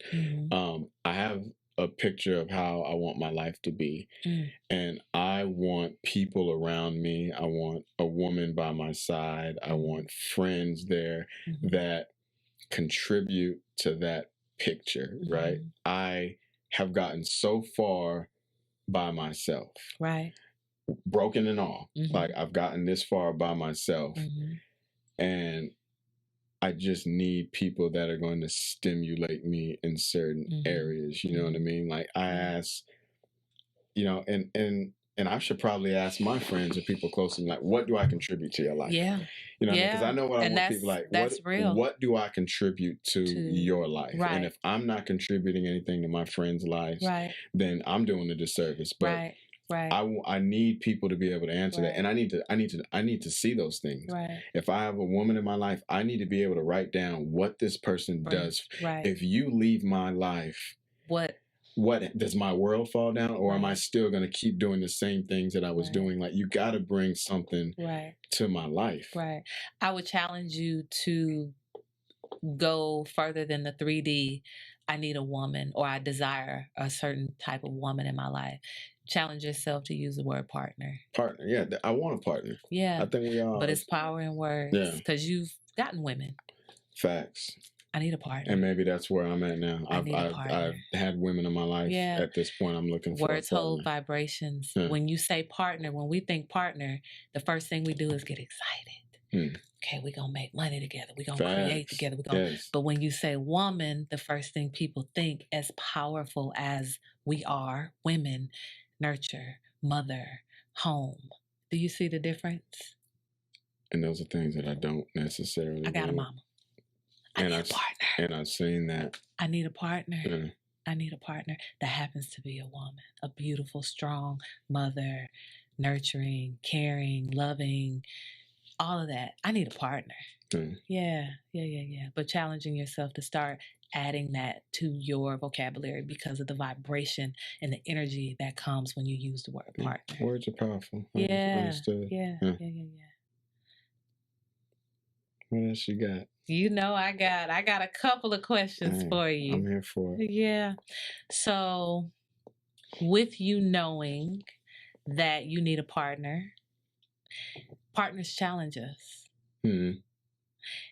I have a picture of how I want my life to be, and I want people around me. I want a woman by my side. I want friends there that contribute to that picture, right? I have gotten so far by myself. Broken and all. Like, I've gotten this far by myself, and I just need people that are going to stimulate me in certain areas. You know what I mean? Like, I ask, and I should probably ask my friends or people close to me, like, what do I contribute to your life? Because I know what I want people like. What do I contribute to your life? And if I'm not contributing anything to my friend's life, then I'm doing a disservice. But Right. I need people to be able to answer that, and I need to see those things. Right. If I have a woman in my life, I need to be able to write down what this person does. Right. If you leave my life, what does my world fall down, or am I still going to keep doing the same things that I was doing? Like, you got to bring something to my life. Right. I would challenge you to go further than the 3D. I need a woman, or I desire a certain type of woman in my life. Challenge yourself to use the word partner. Partner, yeah. I want a partner. Yeah. I think we all. But it's power in words. Yeah. Because you've gotten women. Facts. I need a partner. And maybe that's where I'm at now. I've had women in my life. Yeah. At this point, I'm looking for words a partner. hold vibrations. Yeah. When you say partner, when we think partner, the first thing we do is get excited. Okay, we're going to make money together. We're going to create together. But when you say woman, the first thing people think, as powerful as we are, women, nurture, mother, home. Do you see the difference? And those are things that I don't necessarily I got a mama. I need a partner. And I've seen that. I need a partner. Yeah. I need a partner that happens to be a woman, a beautiful, strong mother, nurturing, caring, loving, all of that. I need a partner. Yeah. But challenging yourself to start adding that to your vocabulary because of the vibration and the energy that comes when you use the word partner. Words are powerful. Understood. Yeah. What else you got? You know, I got a couple of questions for you. I'm here for it. Yeah. So, with you knowing that you need a partner, partners challenge us.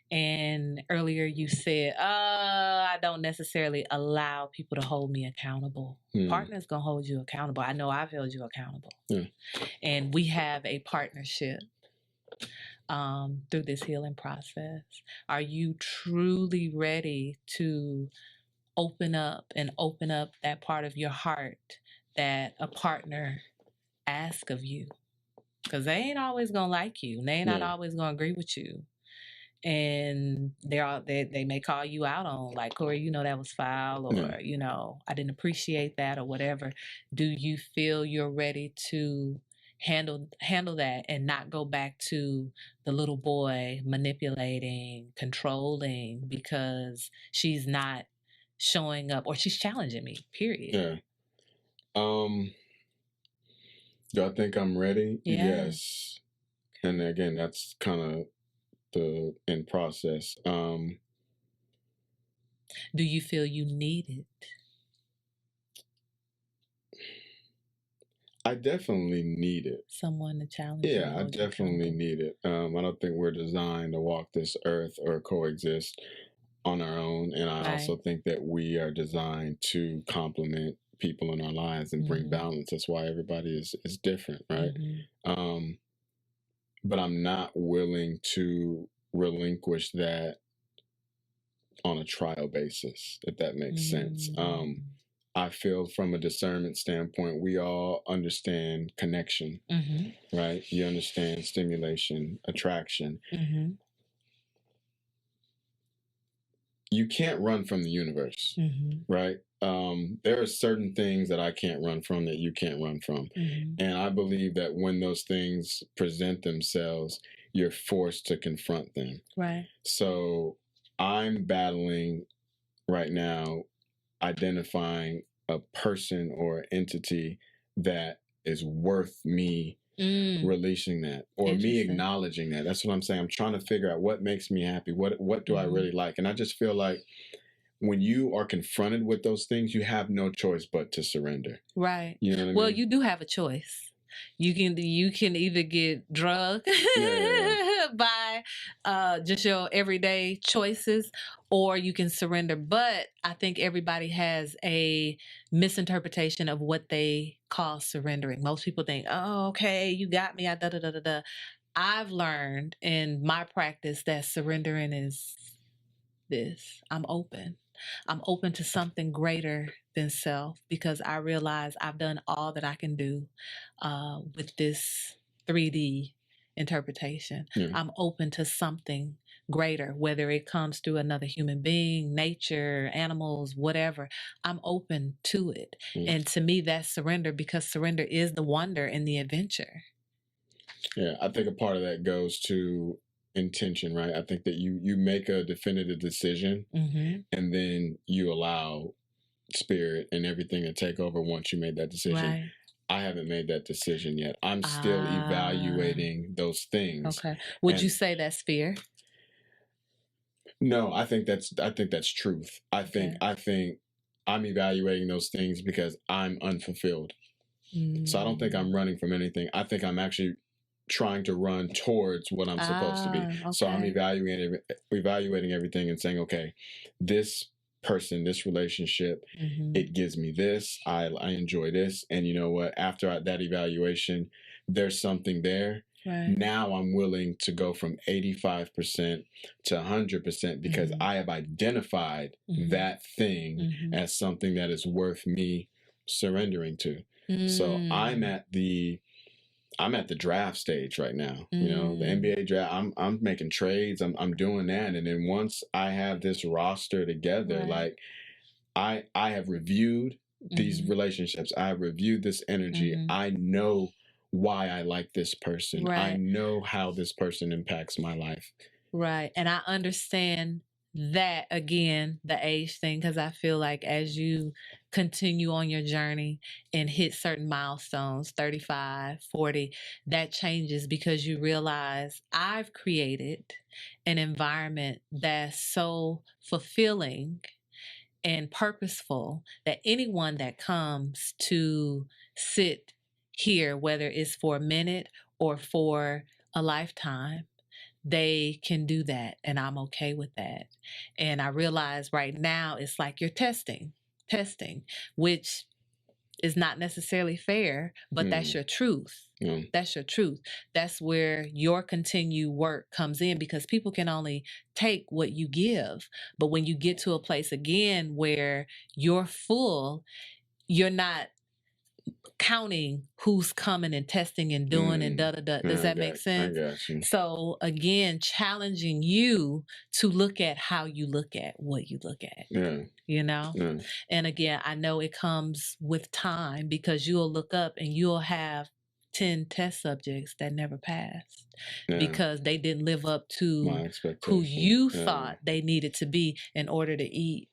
And earlier you said, I don't necessarily allow people to hold me accountable. Partners gonna hold you accountable. I know I've held you accountable. And we have a partnership through this healing process. Are you truly ready to open up that part of your heart that a partner asks of you? Because they ain't always gonna like you. They ain't not always gonna agree with you. And they may call you out on, like, Corey, you know, that was foul, or you know, I didn't appreciate that, or whatever. Do you feel you're ready to handle that and not go back to the little boy manipulating, controlling because she's not showing up or she's challenging me, period? Do I think I'm ready? Yeah. Yes. And again, that's kind of the in process. Do you feel you need it? I definitely need it. Someone to challenge you. Yeah, I definitely need it. I don't think we're designed to walk this earth or coexist on our own. And I also think that we are designed to complement people in our lives and bring balance. That's why everybody is different, right? But I'm not willing to relinquish that on a trial basis, if that makes sense. I feel from a discernment standpoint, we all understand connection, right? You understand stimulation, attraction. You can't run from the universe, right? There are certain things that I can't run from that you can't run from. And I believe that when those things present themselves, you're forced to confront them. Right. So I'm battling right now, identifying a person or entity that is worth me releasing that, or me acknowledging that. That's what I'm saying. I'm trying to figure out what makes me happy. What do I really like? And I just feel like when you are confronted with those things, you have no choice but to surrender. Right. You know what I mean? Well, you do have a choice. You can either get drugged by just your everyday choices, or you can surrender. But I think everybody has a misinterpretation of what they call surrendering. Most people think, oh, okay, you got me. I've learned in my practice that surrendering is this. I'm open. I'm open to something greater than self, because I realize I've done all that I can do with this 3D interpretation. I'm open to something greater, whether it comes through another human being, nature, animals, whatever. I'm open to it. And to me, that's surrender, because surrender is the wonder and the adventure. Yeah, I think a part of that goes to intention, right? I think that you make a definitive decision, and then you allow spirit and everything to take over once you made that decision. Right. I haven't made that decision yet. I'm still evaluating those things. Okay. Would you say that's fear? No, I think that's truth. I think I'm evaluating those things because I'm unfulfilled. So I don't think I'm running from anything. I think I'm actually trying to run towards what I'm supposed to be. Okay. So I'm evaluating everything and saying, okay, this person, this relationship, it gives me this. I enjoy this. And you know what? After that evaluation, there's something there. Right. Now I'm willing to go from 85% to 100% because I have identified that thing as something that is worth me surrendering to. So I'm at the draft stage right now. You know, the NBA draft. I'm making trades. I'm doing that, and then once I have this roster together, like I have reviewed these relationships. I have reviewed this energy. I know why I like this person. Right. I know how this person impacts my life. Right, and I understand that, again, the age thing, because I feel like as you continue on your journey and hit certain milestones, 35, 40, that changes because you realize I've created an environment that's so fulfilling and purposeful that anyone that comes to sit here, whether it's for a minute or for a lifetime, they can do that, and I'm okay with that. And I realize right now it's like you're testing, which is not necessarily fair, but that's your truth. That's your truth. That's where your continued work comes in, because people can only take what you give. But when you get to a place again where you're full, you're not counting who's coming and testing and doing and da-da-da. Does that make sense? I got you. So again, challenging you to look at how you look at what you look at. Yeah. You know? Yeah. And again, I know it comes with time, because you'll look up and you'll have 10 test subjects that never passed because they didn't live up to who you thought they needed to be in order to eat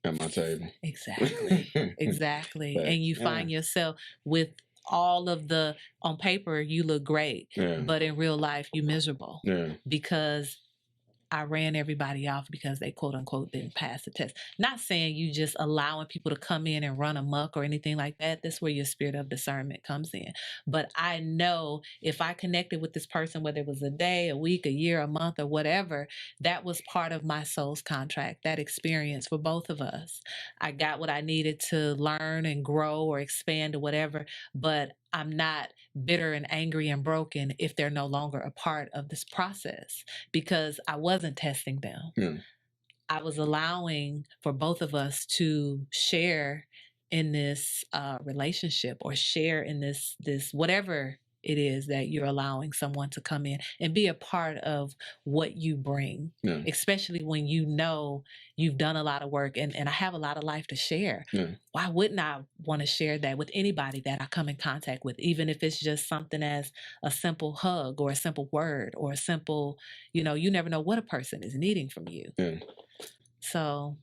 at my table. Exactly. Exactly. But, and you find yourself with all of the, on paper, you look great, but in real life, you're miserable because I ran everybody off because they quote unquote didn't pass the test. Not saying you just allowing people to come in and run amok or anything like that. That's where your spirit of discernment comes in. But I know if I connected with this person, whether it was a day, a week, a year, a month, or whatever, that was part of my soul's contract, that experience for both of us. I got what I needed to learn and grow or expand or whatever, but I'm not bitter and angry and broken if they're no longer a part of this process, because I wasn't testing them. I was allowing for both of us to share in this relationship, or share in this whatever it is that you're allowing someone to come in and be a part of what you bring, especially when you know you've done a lot of work and I have a lot of life to share. Why wouldn't I want to share that with anybody that I come in contact with, even if it's just something as a simple hug or a simple word or a simple, you never know what a person is needing from you. So,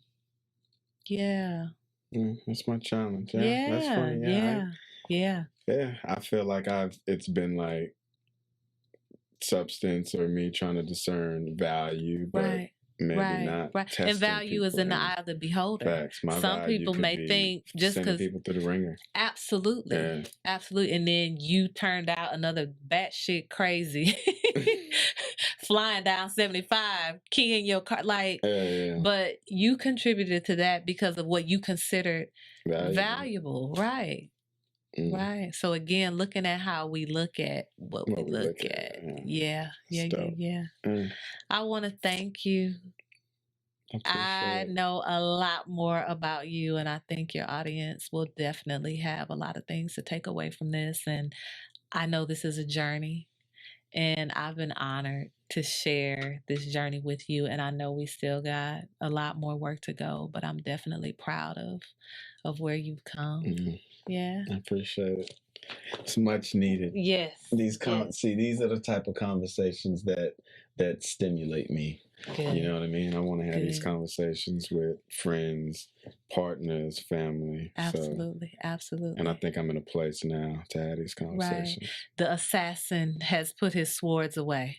yeah. That's my challenge. Yeah, that's funny. Yeah, I feel like it's been like substance or me trying to discern value, but maybe not. And value is in the eye of the beholder. Facts. Some people may think just because people through the ringer. Absolutely. Absolutely. And then you turned out another batshit crazy flying down 75, keying your car, but you contributed to that because of what you considered valuable. Right. Right. So again, looking at how we look at what we look at. Yeah. I want to thank you. I know a lot more about you, and I think your audience will definitely have a lot of things to take away from this. And I know this is a journey, And I've been honored to share this journey with you. And I know we still got a lot more work to go, but I'm definitely proud of where you've come. Mm-hmm. Yeah. I appreciate it. It's much needed. Yes. See, these are the type of conversations that stimulate me. Good. You know what I mean? I want to have these conversations with friends, partners, family. Absolutely. Absolutely. And I think I'm in a place now to have these conversations. Right. The assassin has put his swords away.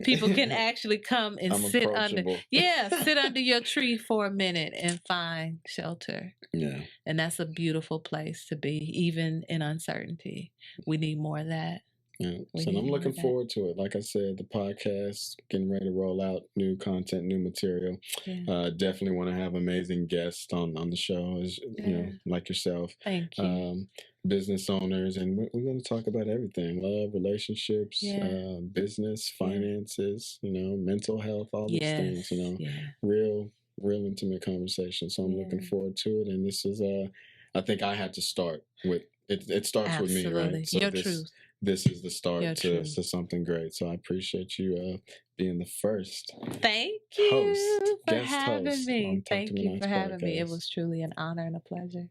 People can actually come and sit under your tree for a minute and find shelter. Yeah. And that's a beautiful place to be, even in uncertainty. We need more of that. Yeah. So I'm looking forward to it. Like I said, the podcast, getting ready to roll out new content, new material. Yeah. Definitely want to have amazing guests on the show, as you know, like yourself. Thank you. Business owners, and we're going to talk about everything: love, relationships, business, finances, mental health, all these things, real intimate conversation. So I'm looking forward to it. And this is I think I had to start with it starts with me, right? So your truth. This is the start to something great. So I appreciate you being the first Thank you for guest having host me. Thank you for having me. It was truly an honor and a pleasure.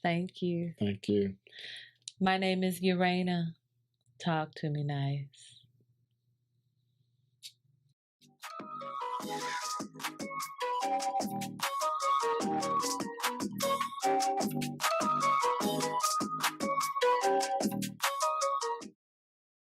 Thank you. Thank you. My name is Urania. Talk to me nice.